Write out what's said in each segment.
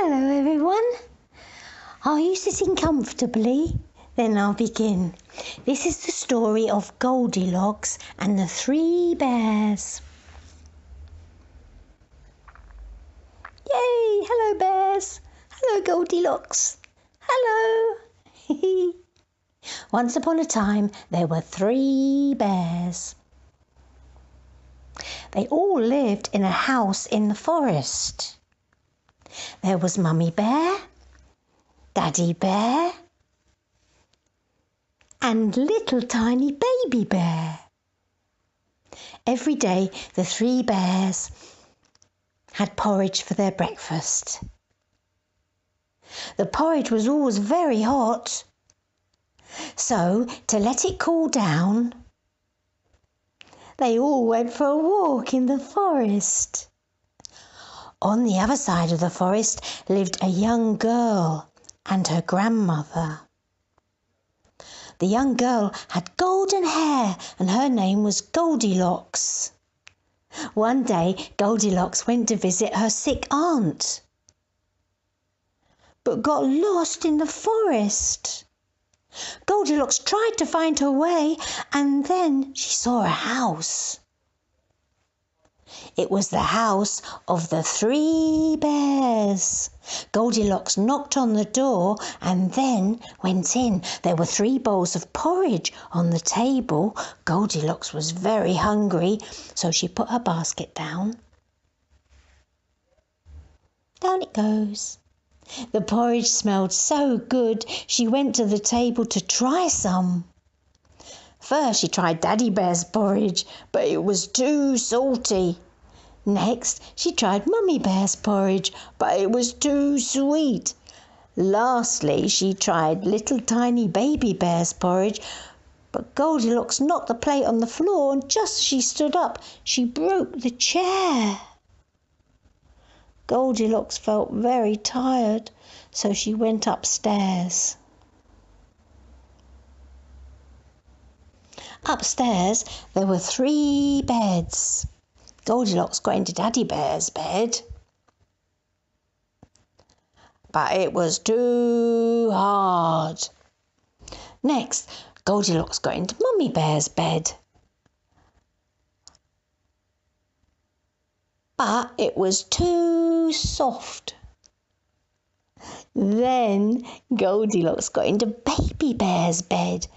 Hello everyone. Are you sitting comfortably? Then I'll begin. This is the story of Goldilocks and the 3 bears. Yay! Hello bears. Hello Goldilocks. Hello. Once upon a time there were 3 bears. They all lived in a house in the forest. There was Mummy Bear, Daddy Bear, and little tiny baby bear. Every day the 3 bears had porridge for their breakfast. The porridge was always very hot, so to let it cool down, they all went for a walk in the forest. On the other side of the forest lived a young girl and her grandmother. The young girl had golden hair and her name was Goldilocks. One day Goldilocks went to visit her sick aunt, but got lost in the forest. Goldilocks tried to find her way and then she saw a house. It was the house of the 3 bears. Goldilocks knocked on the door and then went in. There were 3 bowls of porridge on the table. Goldilocks was very hungry, so she put her basket down. Down it goes. The porridge smelled so good, she went to the table to try some. First she tried Daddy Bear's porridge, but it was too salty. Next she tried Mummy Bear's porridge, but it was too sweet. Lastly she tried little tiny baby bear's porridge, but Goldilocks knocked the plate on the floor and just as she stood up, she broke the chair. Goldilocks felt very tired, so she went upstairs. Upstairs there were 3 beds. Goldilocks got into Daddy Bear's bed, but it was too hard. Next, Goldilocks got into Mummy Bear's bed, but it was too soft. Then Goldilocks got into Baby Bear's bed,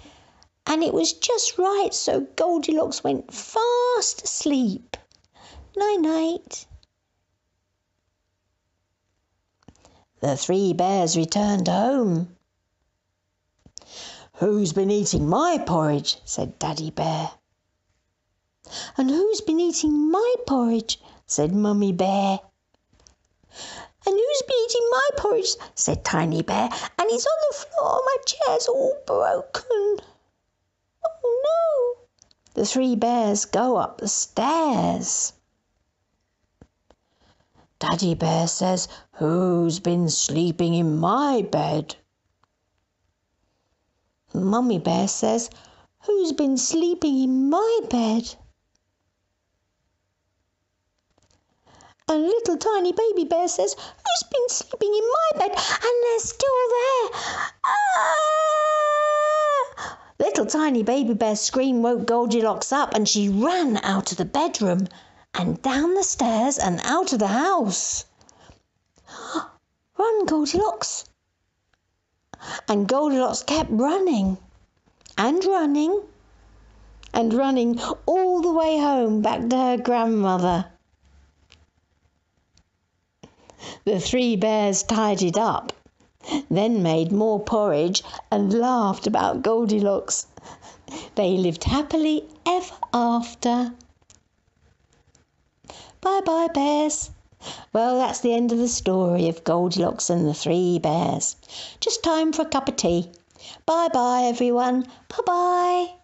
and it was just right, so Goldilocks went fast asleep. Night-night. The 3 bears returned home. "Who's been eating my porridge?" said Daddy Bear. "And who's been eating my porridge?" said Mummy Bear. "And who's been eating my porridge?" said Tiny Bear. "And it's on the floor, my chair's all broken." "Oh no!" The 3 bears go up the stairs. Daddy Bear says, "Who's been sleeping in my bed?" Mummy Bear says, "Who's been sleeping in my bed?" And little tiny baby bear says, "Who's been sleeping in my bed?" And they're still there. Ah! Little tiny baby bear's scream woke Goldilocks up and she ran out of the bedroom and down the stairs and out of the house. "Run, Goldilocks!" And Goldilocks kept running and running and running all the way home back to her grandmother. The 3 bears tidied up, then made more porridge and laughed about Goldilocks. They lived happily ever after. Bye-bye, bears. Well, that's the end of the story of Goldilocks and the 3 bears. Just time for a cup of tea. Bye-bye, everyone. Bye-bye.